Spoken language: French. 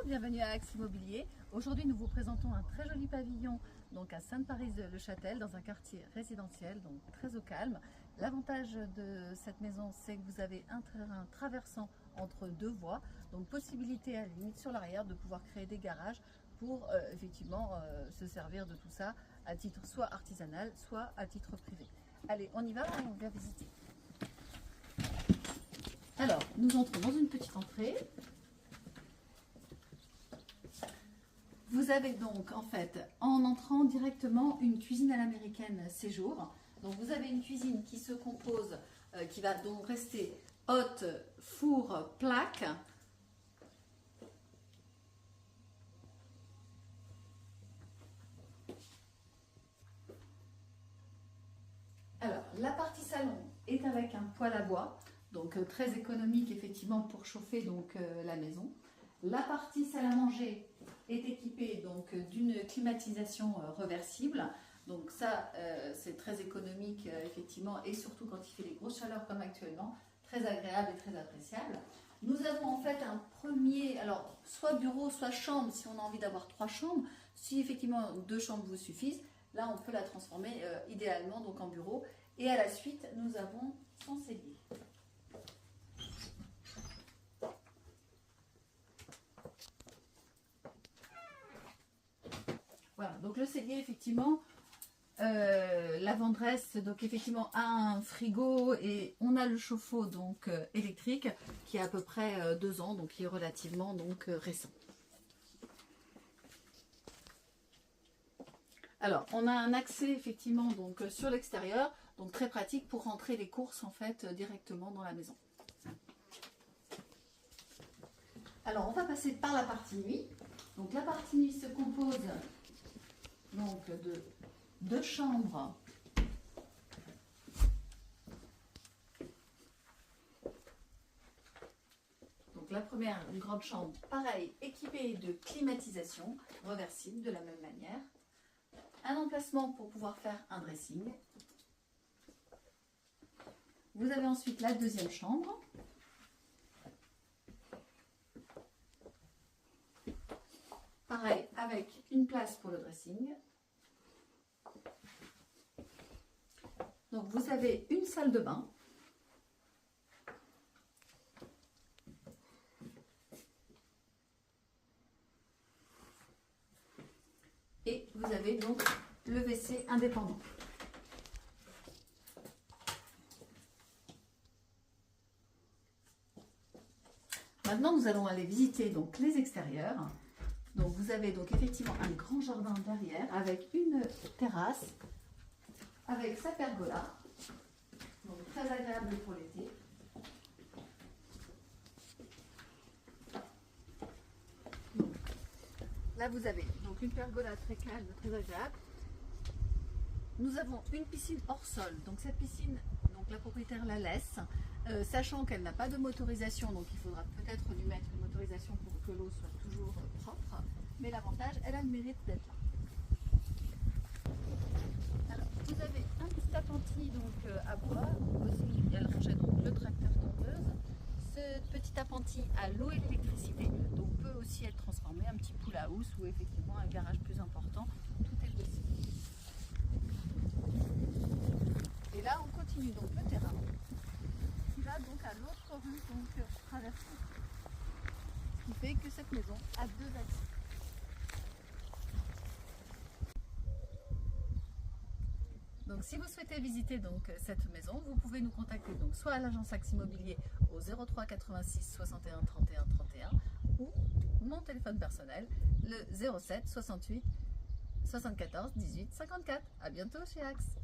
bienvenue à Axe Immobilier. Aujourd'hui, nous vous présentons un très joli pavillon donc à Sainte-Parise-le-Châtel, dans un quartier résidentiel, donc très au calme. L'avantage de cette maison, c'est que vous avez un terrain traversant entre deux voies, donc possibilité à la limite sur l'arrière de pouvoir créer des garages pour effectivement se servir de tout ça à titre soit artisanal, soit à titre privé. Allez, on y va, on vient visiter. Alors, nous entrons dans une petite entrée. Vous avez donc en fait, en entrant directement, une cuisine à l'américaine séjour. Donc vous avez une cuisine qui se compose, qui va donc rester haute, four, plaque. Alors, la partie salon est avec un poêle à bois, donc très économique effectivement pour chauffer donc la maison. La partie salle à manger est équipée donc d'une climatisation reversible. Donc ça, c'est très économique effectivement, et surtout quand il fait les grosses chaleurs comme actuellement, très agréable et très appréciable. Nous avons en fait un premier, alors soit bureau, soit chambre, si on a envie d'avoir 3 chambres. Si effectivement 2 chambres vous suffisent, là on peut la transformer idéalement donc en bureau. Et à la suite, nous avons son cellier. Voilà, donc le cellier, effectivement, la vendresse, donc effectivement, a un frigo et on a le chauffe-eau donc électrique qui a à peu près 2 ans, donc qui est relativement donc récent. Alors, on a un accès effectivement donc sur l'extérieur, donc très pratique pour rentrer les courses en fait directement dans la maison. Alors, on va passer par la partie nuit. Donc, la partie nuit se compose donc de 2 chambres donc la première, une grande chambre, pareil, équipée de climatisation reversible de la même manière, un emplacement pour pouvoir faire un dressing. Vous avez ensuite la deuxième chambre, pareil, avec une place pour le dressing. Donc vous avez une salle de bain. Et vous avez donc le WC indépendant. Maintenant, nous allons aller visiter donc les extérieurs. Donc vous avez donc effectivement un grand jardin derrière avec une terrasse, avec sa pergola, donc très agréable pour l'été. Là vous avez donc une pergola très calme, très agréable. Nous avons une piscine hors sol, donc cette piscine, donc la propriétaire la laisse, sachant qu'elle n'a pas de motorisation, donc il faudra peut-être lui mettre une motorisation pour que l'eau soit toujours propre, mais l'avantage, elle a le mérite d'être là. Alors, vous avez un petit appentis donc à bois, aussi elle rangeait donc le tracteur tondeuse. Ce petit appentis a l'eau et l'électricité, donc peut aussi être transformé en petit pool house ou effectivement un garage plus important, tout est possible. Et là on continue donc le terrain qui va donc à l'autre rue donc traversée. Ce qui fait que cette maison a 2 accès. Donc si vous souhaitez visiter donc cette maison, vous pouvez nous contacter donc soit à l'agence Axe Immobilier au 03 86 61 31 31 ou mon téléphone personnel le 07 68 74 18 54. À bientôt chez Axe.